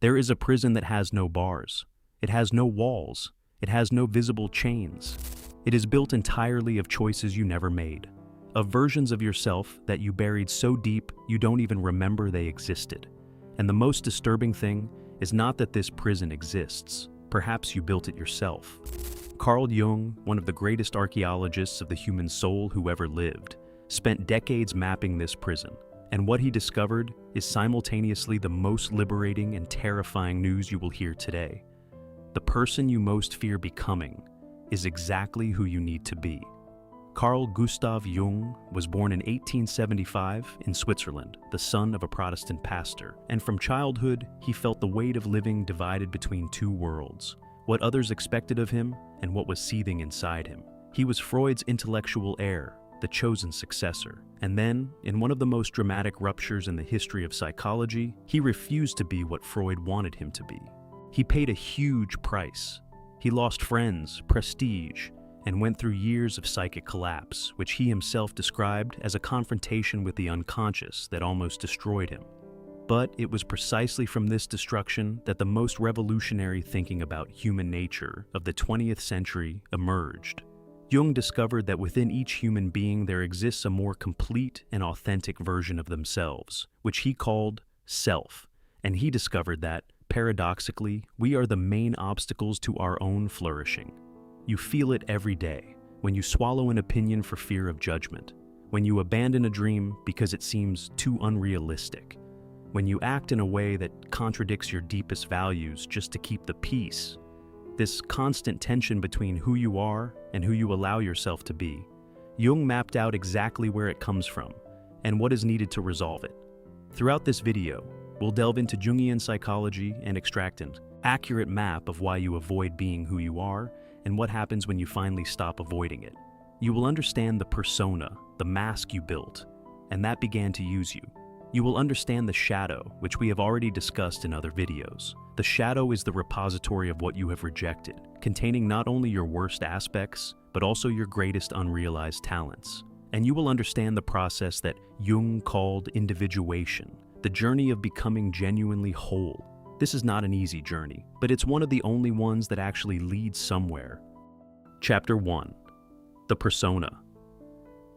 There is a prison that has no bars. It has no walls. It has no visible chains. It is built entirely of choices you never made, of versions of yourself that you buried so deep you don't even remember they existed. And the most disturbing thing is not that this prison exists. Perhaps you built it yourself. Carl Jung, one of the greatest archaeologists of the human soul who ever lived, spent decades mapping this prison. And what he discovered is simultaneously the most liberating and terrifying news you will hear today. The person you most fear becoming is exactly who you need to be. Carl Gustav Jung was born in 1875 in Switzerland, the son of a Protestant pastor, and from childhood he felt the weight of living divided between two worlds, what others expected of him and what was seething inside him. He was Freud's intellectual heir, the chosen successor, and then, in one of the most dramatic ruptures in the history of psychology, he refused to be what Freud wanted him to be. He paid a huge price. He lost friends, prestige, and went through years of psychic collapse, which he himself described as a confrontation with the unconscious that almost destroyed him. But it was precisely from this destruction that the most revolutionary thinking about human nature of the 20th century emerged. Jung discovered that within each human being there exists a more complete and authentic version of themselves, which he called self, and he discovered that, paradoxically, we are the main obstacles to our own flourishing. You feel it every day, when you swallow an opinion for fear of judgment, when you abandon a dream because it seems too unrealistic, when you act in a way that contradicts your deepest values just to keep the peace. This constant tension between who you are and who you allow yourself to be. Jung mapped out exactly where it comes from and what is needed to resolve it. Throughout this video, we'll delve into Jungian psychology and extract an accurate map of why you avoid being who you are and what happens when you finally stop avoiding it. You will understand the persona, the mask you built, and that began to use you. You will understand the shadow, which we have already discussed in other videos. The shadow is the repository of what you have rejected, containing not only your worst aspects, but also your greatest unrealized talents. And you will understand the process that Jung called individuation, the journey of becoming genuinely whole. This is not an easy journey, but it's one of the only ones that actually leads somewhere. Chapter 1. The persona.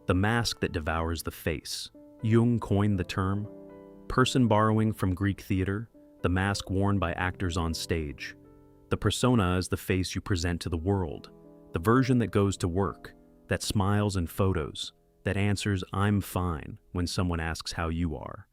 The mask that devours the face. Jung coined the term, person borrowing from Greek theater, the mask worn by actors on stage. The persona is the face you present to the world, the version that goes to work, that smiles in photos, that answers "I'm fine" when someone asks how you are.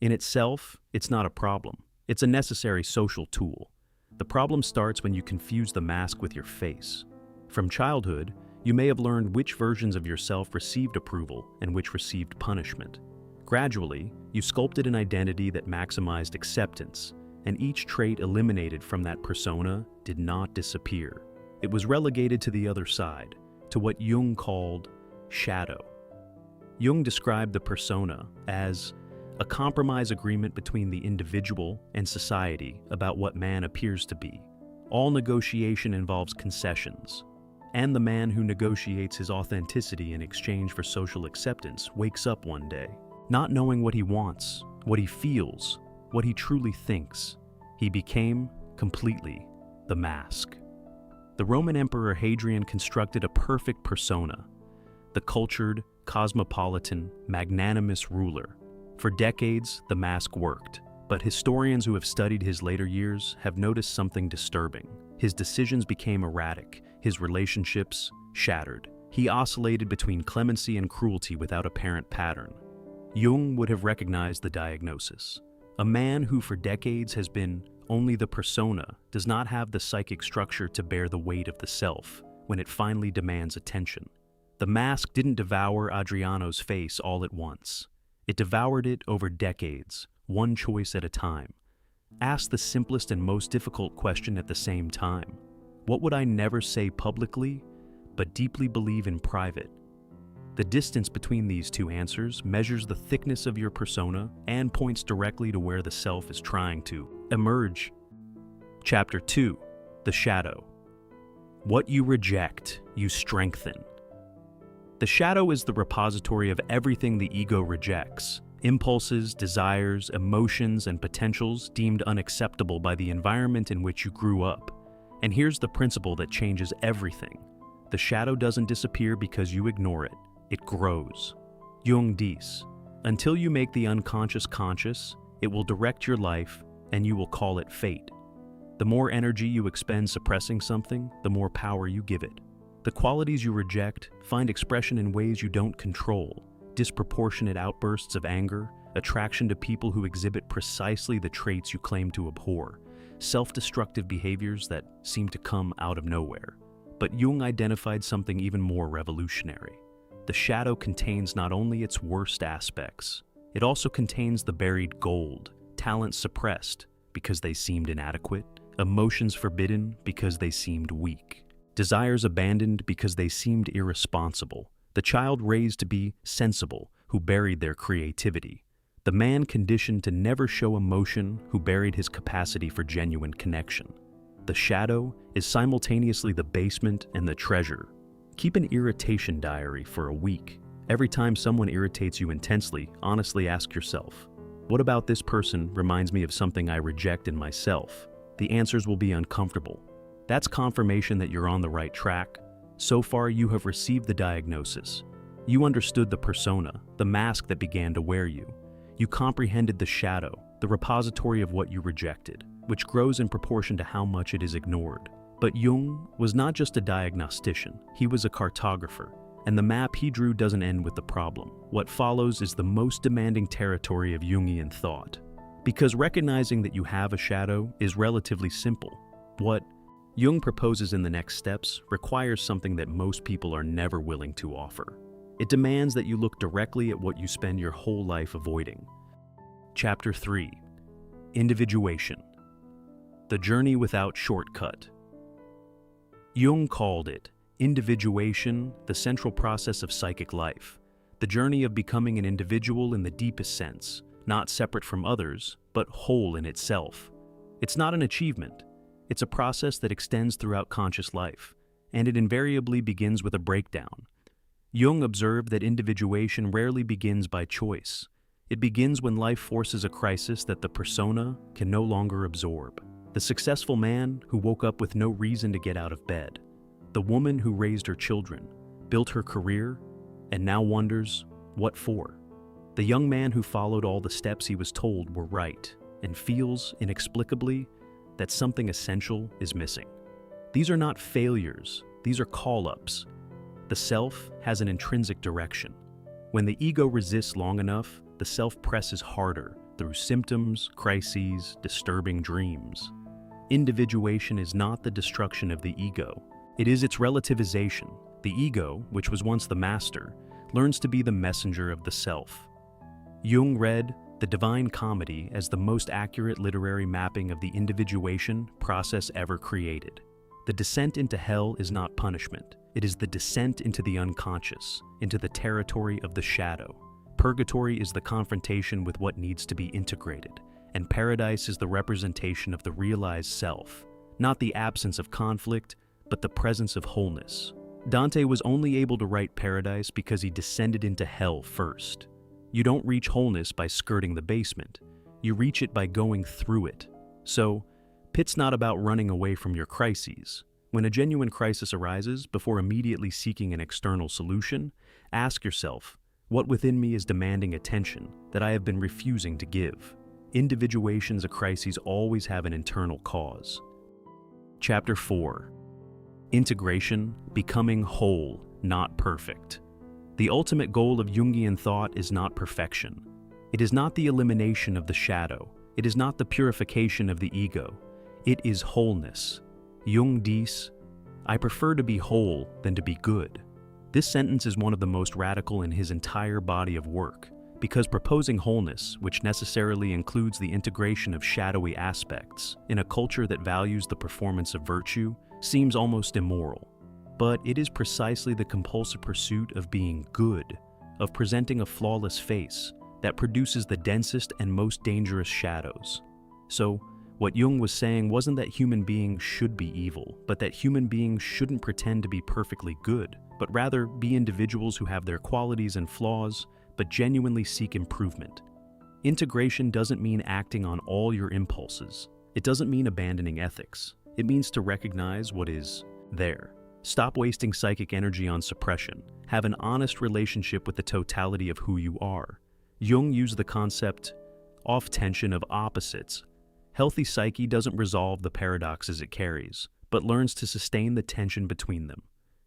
In itself, it's not a problem. It's a necessary social tool. The problem starts when you confuse the mask with your face. From childhood, you may have learned which versions of yourself received approval and which received punishment. Gradually, you sculpted an identity that maximized acceptance, and each trait eliminated from that persona did not disappear. It was relegated to the other side, to what Jung called shadow. Jung described the persona as a compromise agreement between the individual and society about what man appears to be. All negotiation involves concessions, and the man who negotiates his authenticity in exchange for social acceptance wakes up one day, not knowing what he wants, what he feels, what he truly thinks. He became, completely, the mask. The Roman Emperor Hadrian constructed a perfect persona, the cultured, cosmopolitan, magnanimous ruler. For decades, the mask worked, but historians who have studied his later years have noticed something disturbing. His decisions became erratic, his relationships shattered. He oscillated between clemency and cruelty without apparent pattern. Jung would have recognized the diagnosis. A man who for decades has been only the persona does not have the psychic structure to bear the weight of the self when it finally demands attention. The mask didn't devour Adriano's face all at once. It devoured it over decades, one choice at a time. Ask the simplest and most difficult question at the same time. What would I never say publicly, but deeply believe in private? The distance between these two answers measures the thickness of your persona and points directly to where the self is trying to emerge. Chapter 2. The Shadow. What you reject, you strengthen. The shadow is the repository of everything the ego rejects. Impulses, desires, emotions, and potentials deemed unacceptable by the environment in which you grew up. And here's the principle that changes everything. The shadow doesn't disappear because you ignore it. It grows. Jung. Until you make the unconscious conscious, it will direct your life, and you will call it fate. The more energy you expend suppressing something, the more power you give it. The qualities you reject find expression in ways you don't control: disproportionate outbursts of anger, attraction to people who exhibit precisely the traits you claim to abhor, self-destructive behaviors that seem to come out of nowhere. But Jung identified something even more revolutionary. The shadow contains not only its worst aspects, it also contains the buried gold, talents suppressed because they seemed inadequate, emotions forbidden because they seemed weak, desires abandoned because they seemed irresponsible, the child raised to be sensible who buried their creativity, the man conditioned to never show emotion who buried his capacity for genuine connection. The shadow is simultaneously the basement and the treasure. Keep an irritation diary for a week. Every time someone irritates you intensely, honestly ask yourself, what about this person reminds me of something I reject in myself? The answers will be uncomfortable. That's confirmation that you're on the right track. So far, you have received the diagnosis. You understood the persona, the mask that began to wear you. You comprehended the shadow, the repository of what you rejected, which grows in proportion to how much it is ignored. But Jung was not just a diagnostician, he was a cartographer. And the map he drew doesn't end with the problem. What follows is the most demanding territory of Jungian thought. Because recognizing that you have a shadow is relatively simple. What Jung proposes in the next steps requires something that most people are never willing to offer. It demands that you look directly at what you spend your whole life avoiding. Chapter 3. Individuation. The journey without shortcut. Jung called it individuation, the central process of psychic life, the journey of becoming an individual in the deepest sense, not separate from others, but whole in itself. It's not an achievement. It's a process that extends throughout conscious life, and it invariably begins with a breakdown. Jung observed that individuation rarely begins by choice. It begins when life forces a crisis that the persona can no longer absorb. The successful man who woke up with no reason to get out of bed. The woman who raised her children, built her career, and now wonders, what for? The young man who followed all the steps he was told were right, and feels, inexplicably, that something essential is missing. These are not failures, these are call-ups. The self has an intrinsic direction. When the ego resists long enough, the self presses harder through symptoms, crises, disturbing dreams. Individuation is not the destruction of the ego. It is its relativization. The ego, which was once the master, learns to be the messenger of the self. Jung read The Divine Comedy as the most accurate literary mapping of the individuation process ever created. The descent into hell is not punishment. It is the descent into the unconscious, into the territory of the shadow. Purgatory is the confrontation with what needs to be integrated, and paradise is the representation of the realized self, not the absence of conflict, but the presence of wholeness. Dante was only able to write paradise because he descended into hell first. You don't reach wholeness by skirting the basement. You reach it by going through it. So, Pit's not about running away from your crises. When a genuine crisis arises, before immediately seeking an external solution, ask yourself, what within me is demanding attention that I have been refusing to give? Individuations of crises always have an internal cause. Chapter 4. Integration, becoming whole, not perfect. The ultimate goal of Jungian thought is not perfection. It is not the elimination of the shadow. It is not the purification of the ego. It is wholeness. Jung. I prefer to be whole than to be good. This sentence is one of the most radical in his entire body of work, because proposing wholeness, which necessarily includes the integration of shadowy aspects, in a culture that values the performance of virtue, seems almost immoral. But it is precisely the compulsive pursuit of being good, of presenting a flawless face, that produces the densest and most dangerous shadows. So, what Jung was saying wasn't that human beings should be evil, but that human beings shouldn't pretend to be perfectly good, but rather be individuals who have their qualities and flaws, but genuinely seek improvement. Integration doesn't mean acting on all your impulses. It doesn't mean abandoning ethics. It means to recognize what is there. Stop wasting psychic energy on suppression. Have an honest relationship with the totality of who you are. Jung used the concept of tension of opposites. Healthy psyche doesn't resolve the paradoxes it carries, but learns to sustain the tension between them.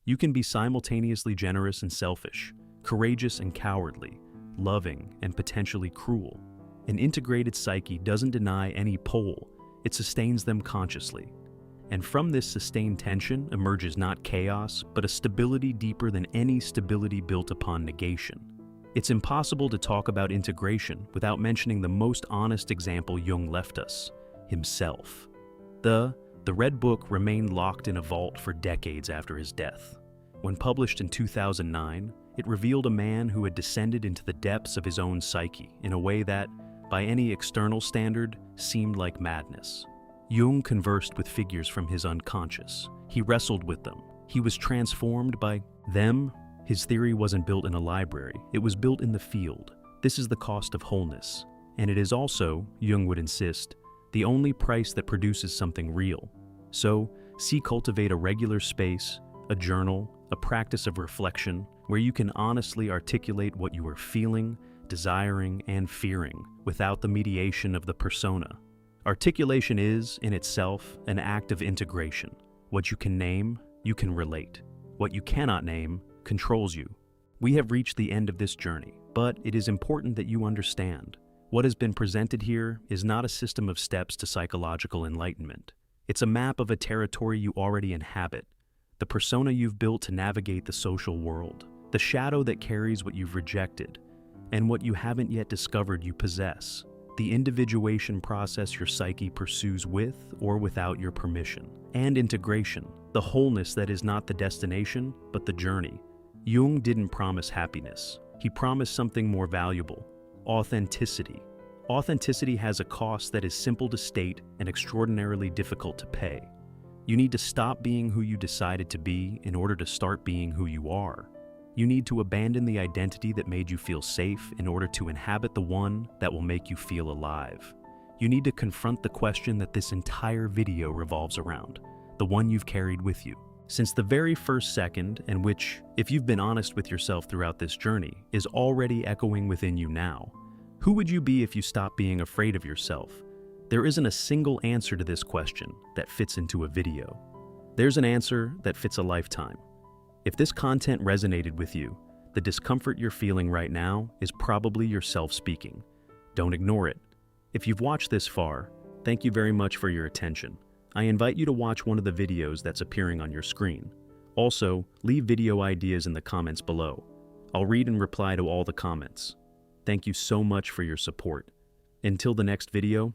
You can be simultaneously generous and selfish, courageous and cowardly, loving and potentially cruel. An integrated psyche doesn't deny any pole, it sustains them consciously. And from this sustained tension emerges not chaos, but a stability deeper than any stability built upon negation. It's impossible to talk about integration without mentioning the most honest example Jung left us, himself. The Red Book remained locked in a vault for decades after his death. When published in 2009, it revealed a man who had descended into the depths of his own psyche in a way that, by any external standard, seemed like madness. Jung conversed with figures from his unconscious. He wrestled with them. He was transformed by them. His theory wasn't built in a library. It was built in the field. This is the cost of wholeness. And it is also, Jung would insist, the only price that produces something real. So, cultivate a regular space, a journal, a practice of reflection, where you can honestly articulate what you are feeling, desiring, and fearing without the mediation of the persona. Articulation is, in itself, an act of integration. What you can name, you can relate. What you cannot name, controls you. We have reached the end of this journey, but it is important that you understand. What has been presented here is not a system of steps to psychological enlightenment. It's a map of a territory you already inhabit, the persona you've built to navigate the social world, the shadow that carries what you've rejected, and what you haven't yet discovered you possess. The individuation process your psyche pursues with or without your permission. And integration, the wholeness that is not the destination, but the journey. Jung didn't promise happiness. He promised something more valuable: authenticity. Authenticity has a cost that is simple to state and extraordinarily difficult to pay. You need to stop being who you decided to be in order to start being who you are. You need to abandon the identity that made you feel safe in order to inhabit the one that will make you feel alive. You need to confront the question that this entire video revolves around, the one you've carried with you since the very first second, and which, if you've been honest with yourself throughout this journey, is already echoing within you now. Who would you be if you stopped being afraid of yourself? There isn't a single answer to this question that fits into a video. There's an answer that fits a lifetime. If this content resonated with you, the discomfort you're feeling right now is probably yourself speaking. Don't ignore it. If you've watched this far, thank you very much for your attention. I invite you to watch one of the videos that's appearing on your screen. Also, leave video ideas in the comments below. I'll read and reply to all the comments. Thank you so much for your support. Until the next video,